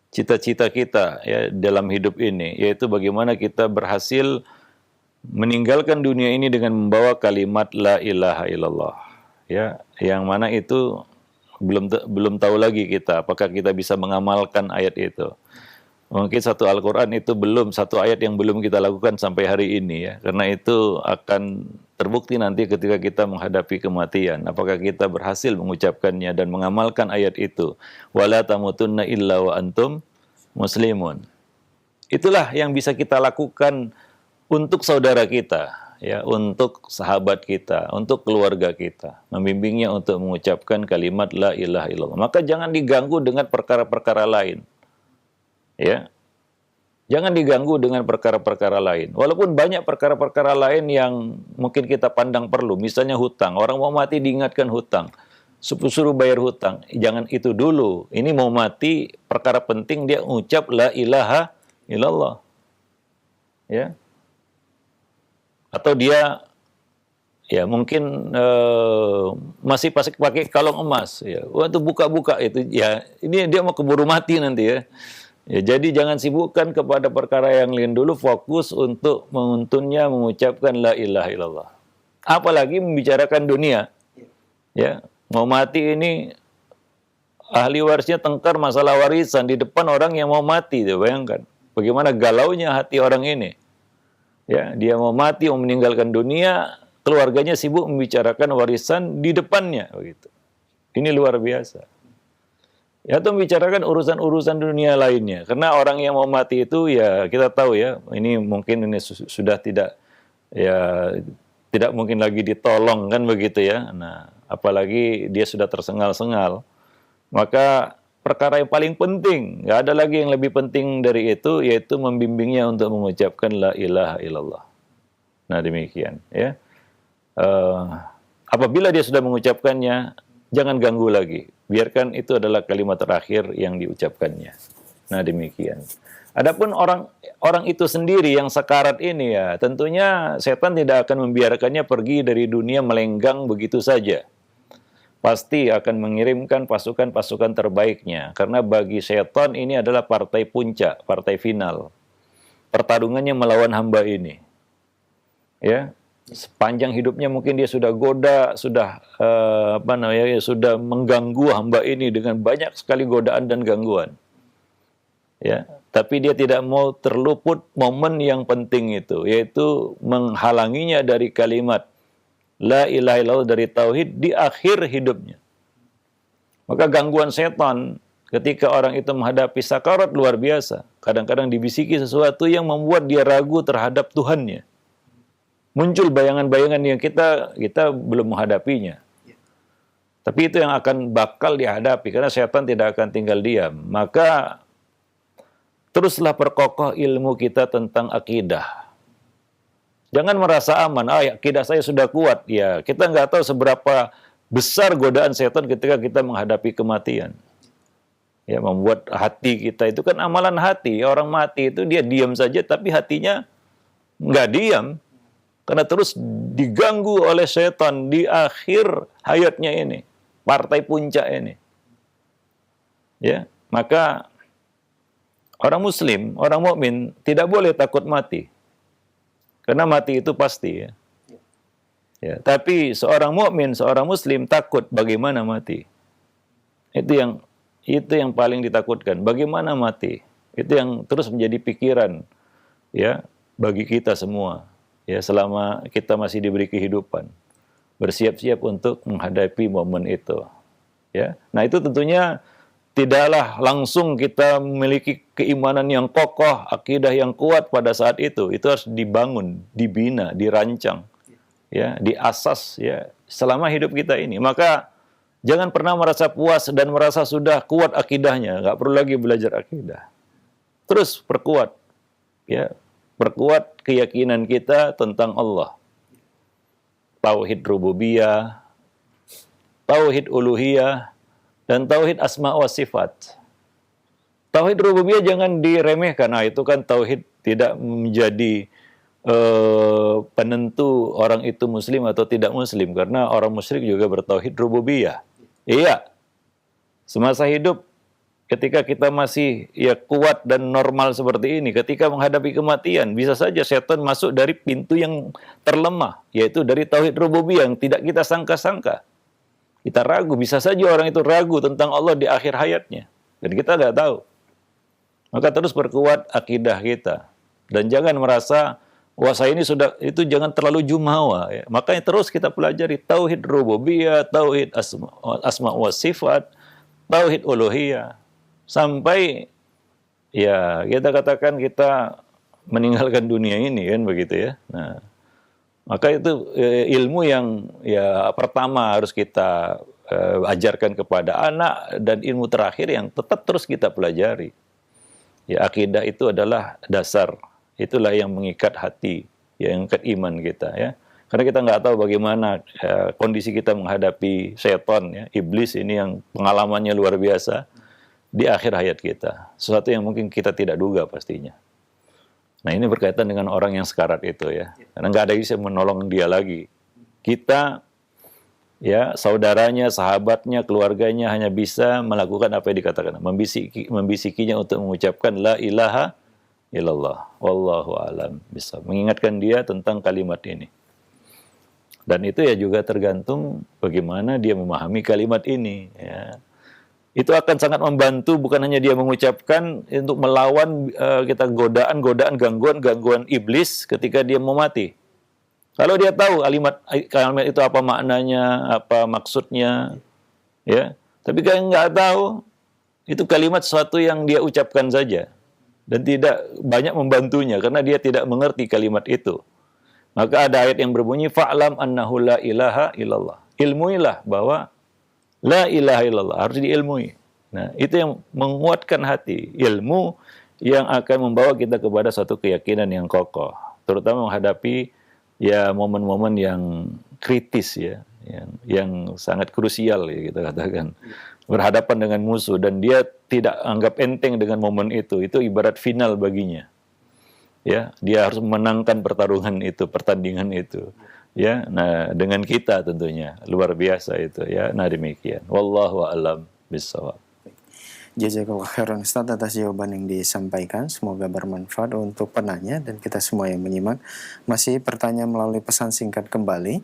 cita-cita kita, ya, dalam hidup ini, yaitu bagaimana kita berhasil meninggalkan dunia ini dengan membawa kalimat la ilaha illallah. Ya, yang mana itu belum tahu lagi kita apakah kita bisa mengamalkan ayat itu. Mungkin satu Al-Quran itu satu ayat yang belum kita lakukan sampai hari ini ya. Karena itu akan terbukti nanti ketika kita menghadapi kematian. Apakah kita berhasil mengucapkannya dan mengamalkan ayat itu. Wala tamutunna illa wa antum muslimun. Itulah yang bisa kita lakukan untuk saudara kita, ya, untuk sahabat kita, untuk keluarga kita. Membimbingnya untuk mengucapkan kalimat la ilaha illallah. Maka jangan diganggu dengan perkara-perkara lain. Ya, jangan diganggu dengan perkara-perkara lain. Walaupun banyak perkara-perkara lain yang mungkin kita pandang perlu. Misalnya hutang. Orang mau mati diingatkan hutang. Suruh bayar hutang. Jangan itu dulu. Ini mau mati, perkara penting dia ucap la ilaha illallah. Ya. Atau dia ya mungkin masih pakai kalung emas. Ya. Waktu buka-buka itu ya ini dia mau keburu mati nanti ya. Ya, jadi jangan sibukkan kepada perkara yang lain dulu, fokus untuk menguntunnya mengucapkan la ilaha illallah. Apalagi membicarakan dunia. Ya, mau mati ini ahli warisnya tengkar masalah warisan di depan orang yang mau mati, bayangkan. Bagaimana galaunya hati orang ini. Ya, dia mau mati, mau meninggalkan dunia, keluarganya sibuk membicarakan warisan di depannya, begitu. Ini luar biasa. Ya, atau membicarakan urusan-urusan dunia lainnya. Karena orang yang mau mati itu ya kita tahu ya, ini mungkin ini sudah tidak mungkin lagi ditolong kan begitu ya. Nah, apalagi dia sudah tersengal-sengal. Maka perkara yang paling penting, nggak ada lagi yang lebih penting dari itu, yaitu membimbingnya untuk mengucapkan la ilaha illallah. Nah, demikian ya. Apabila dia sudah mengucapkannya, jangan ganggu lagi. Biarkan itu adalah kalimat terakhir yang diucapkannya. Nah, demikian. Adapun orang itu sendiri yang sekarat ini ya, tentunya setan tidak akan membiarkannya pergi dari dunia melenggang begitu saja. Pasti akan mengirimkan pasukan-pasukan terbaiknya. Karena bagi setan ini adalah partai puncak, partai final. Pertarungannya melawan hamba ini. Ya. Sepanjang hidupnya mungkin dia sudah goda, sudah sudah mengganggu hamba ini dengan banyak sekali godaan dan gangguan. Ya, tapi dia tidak mau terluput momen yang penting itu, yaitu menghalanginya dari kalimat la ilaha illallah, dari tauhid di akhir hidupnya. Maka gangguan setan ketika orang itu menghadapi sakarat luar biasa. Kadang-kadang dibisiki sesuatu yang membuat dia ragu terhadap Tuhannya. Muncul bayangan-bayangan yang kita belum menghadapinya. Tapi itu yang akan bakal dihadapi, karena setan tidak akan tinggal diam. Maka teruslah perkokoh ilmu kita tentang akidah. Jangan merasa aman, akidah saya sudah kuat. Ya, kita nggak tahu seberapa besar godaan setan ketika kita menghadapi kematian. Ya, membuat hati kita itu kan amalan hati. Orang mati itu dia diam saja, tapi hatinya nggak diam. Karena terus diganggu oleh setan di akhir hayatnya ini. Partai puncak ini. Ya, maka orang muslim, orang mukmin tidak boleh takut mati. Karena mati itu pasti ya. Ya, tapi seorang mukmin, seorang muslim takut bagaimana mati. Itu yang paling ditakutkan. Bagaimana mati? Itu yang terus menjadi pikiran ya bagi kita semua. Ya, selama kita masih diberi kehidupan, bersiap-siap untuk menghadapi momen itu. Ya, nah itu tentunya tidaklah langsung kita memiliki keimanan yang kokoh, akidah yang kuat pada saat itu. Itu harus dibangun, dibina, dirancang, ya, diasas ya selama hidup kita ini. Maka jangan pernah merasa puas dan merasa sudah kuat akidahnya, nggak perlu lagi belajar akidah. Terus perkuat, ya. Perkuat keyakinan kita tentang Allah. Tauhid rububiyah, tauhid uluhiyah, dan tauhid asma wa sifat. Tauhid rububiyah jangan diremehkan. Nah, itu kan tauhid tidak menjadi penentu orang itu muslim atau tidak muslim. Karena orang musyrik juga bertauhid rububiyah. Iya, semasa hidup ketika kita masih ya kuat dan normal seperti ini, ketika menghadapi kematian, bisa saja setan masuk dari pintu yang terlemah, yaitu dari tauhid rububiyah yang tidak kita sangka-sangka. Kita ragu, bisa saja orang itu ragu tentang Allah di akhir hayatnya, dan kita nggak tahu. Maka terus perkuat akidah kita, dan jangan merasa wah saya ini sudah, itu jangan terlalu jumawa. Ya. Makanya terus kita pelajari tauhid rububiyah, tauhid asma wa sifat, tauhid uluhiyah. Sampai ya kita katakan kita meninggalkan dunia ini kan begitu ya. Nah, maka itu ilmu yang ya pertama harus kita ajarkan kepada anak, dan ilmu terakhir yang tetap terus kita pelajari. Ya akidah itu adalah dasar, itulah yang mengikat hati, yang mengikat iman kita ya. Karena kita nggak tahu bagaimana kondisi kita menghadapi setan ya, iblis ini yang pengalamannya luar biasa di akhir hayat kita. Sesuatu yang mungkin kita tidak duga pastinya. Nah ini berkaitan dengan orang yang sekarat itu ya. Karena nggak ada yang bisa menolong dia lagi. Kita, ya saudaranya, sahabatnya, keluarganya hanya bisa melakukan apa yang dikatakan. Membisikinya untuk mengucapkan la ilaha illallah. Wallahu alam bisa. Mengingatkan dia tentang kalimat ini. Dan itu ya juga tergantung bagaimana dia memahami kalimat ini ya. Itu akan sangat membantu, bukan hanya dia mengucapkan, untuk melawan kita godaan-godaan, gangguan-gangguan iblis ketika dia mau mati. Kalau dia tahu kalimat itu apa maknanya, apa maksudnya, ya. Tapi kalau nggak tahu, itu kalimat sesuatu yang dia ucapkan saja dan tidak banyak membantunya karena dia tidak mengerti kalimat itu. Maka ada ayat yang berbunyi fa'lam annahu la ilaha illallah. Ilmuilah bahwa la ilaha illallah, harus diilmui. Nah, itu yang menguatkan hati. Ilmu yang akan membawa kita kepada satu keyakinan yang kokoh. Terutama menghadapi ya momen-momen yang kritis ya. Yang sangat krusial ya kita katakan. Berhadapan dengan musuh dan dia tidak anggap enteng dengan momen itu. Itu ibarat final baginya. Ya, dia harus memenangkan pertarungan itu, pertandingan itu. Ya, nah dengan kita tentunya luar biasa itu ya. Nah demikian. Wallahu a'lam bishawab. Jazakallah khairan Ustaz atas jawaban yang disampaikan. Semoga bermanfaat untuk penanya dan kita semua yang menyimak. Masih pertanyaan melalui pesan singkat kembali.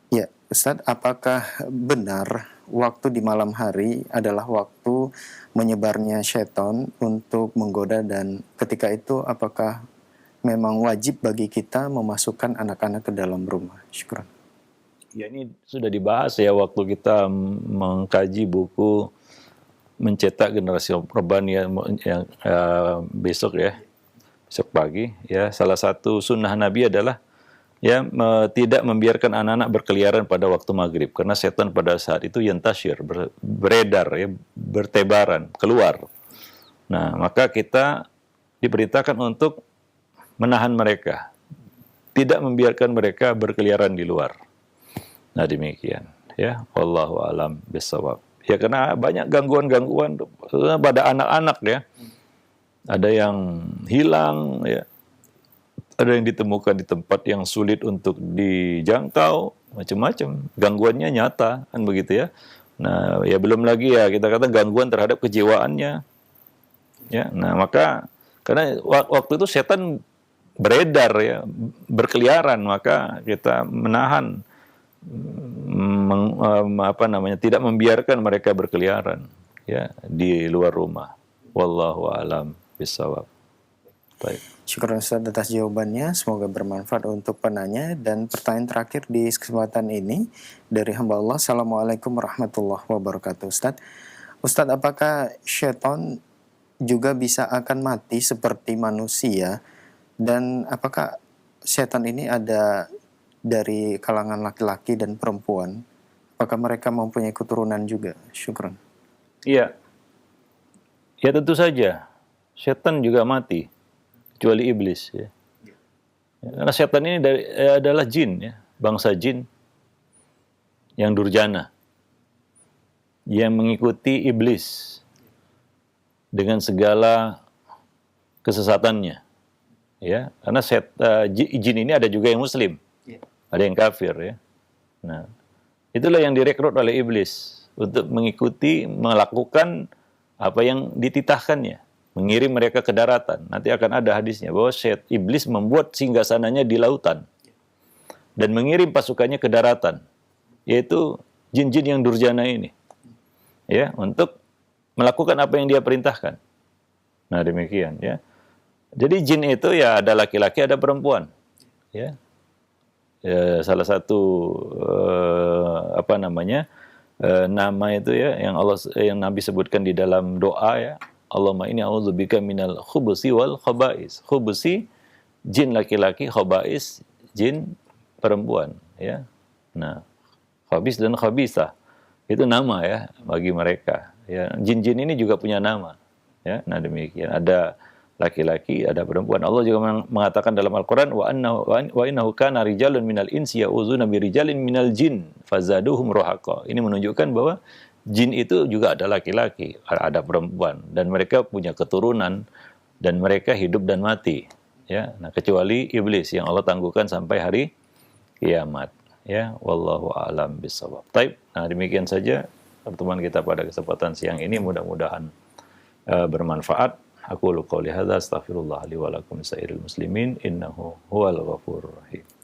Ya, Ustaz, apakah benar waktu di malam hari adalah waktu menyebarnya syaitan untuk menggoda, dan ketika itu apakah memang wajib bagi kita memasukkan anak-anak ke dalam rumah? Syukran. Ya ini sudah dibahas ya waktu kita mengkaji buku Mencetak Generasi Robbani yang besok ya, besok pagi ya. Salah satu sunnah Nabi adalah ya tidak membiarkan anak-anak berkeliaran pada waktu maghrib karena setan pada saat itu yantasyir, beredar ya, bertebaran keluar. Nah maka kita diperintahkan untuk menahan mereka, tidak membiarkan mereka berkeliaran di luar. Nah demikian ya, wallahu alam bishawab. Ya karena banyak gangguan-gangguan pada anak-anak ya. Ada yang hilang ya. Ada yang ditemukan di tempat yang sulit untuk dijangkau, macam-macam. Gangguannya nyata kan begitu ya. Nah, ya belum lagi ya kita kata gangguan terhadap kejiwaannya. Ya, nah maka karena waktu itu setan beredar ya, berkeliaran, maka kita menahan tidak membiarkan mereka berkeliaran ya di luar rumah. Wallahu alam bishawab. Baik. Syukur Ustaz atas jawabannya, semoga bermanfaat untuk penanya. Dan pertanyaan terakhir di kesempatan ini dari hamba Allah. Assalamualaikum warahmatullahi wabarakatuh. Ustaz, apakah syaitan juga bisa akan mati seperti manusia, dan apakah syaitan ini ada dari kalangan laki-laki dan perempuan? Apakah mereka mempunyai keturunan juga? Syukran. Iya. Ya tentu saja. Setan juga mati. Kecuali iblis. Ya. Karena setan ini adalah jin. Ya. Bangsa jin. Yang durjana. Yang mengikuti iblis. Dengan segala kesesatannya. Ya. Karena jin ini ada juga yang muslim. Ada yang kafir ya. Nah, itulah yang direkrut oleh iblis untuk mengikuti, melakukan apa yang dititahkannya, mengirim mereka ke daratan. Nanti akan ada hadisnya bahwa iblis membuat singgasananya di lautan dan mengirim pasukannya ke daratan, yaitu jin-jin yang durjana ini, ya, untuk melakukan apa yang dia perintahkan. Nah, demikian, ya. Jadi jin itu ya ada laki-laki, ada perempuan, ya. Ya, salah satu nama itu ya yang Nabi sebutkan di dalam doa, ya, Allahumma inni a'udzubika minal khubusi wal khaba'is. Khubusi jin laki-laki, khaba'is jin perempuan, ya. Nah, khabis dan khabisah itu nama, ya, bagi mereka, ya. Jin-jin ini juga punya nama, ya. Nah, demikian, ada laki-laki, ada perempuan. Allah juga mengatakan dalam Al-Quran, wa innahu kana rijalun minal insi ya'uzuna birijalin minal jin fazaduhum rohaqa. Ini menunjukkan bahwa jin itu juga ada laki-laki, ada perempuan, dan mereka punya keturunan, dan mereka hidup dan mati, ya. Nah, kecuali iblis yang Allah tangguhkan sampai hari kiamat, ya. Wallahu a'lam bishawab. Taib. Nah, demikian saja pertemuan kita pada kesempatan siang ini, mudah-mudahan bermanfaat. Aku qouli hadza astaghfirullah li wa lakum sairil muslimin innahu huwal ghafurur rahim.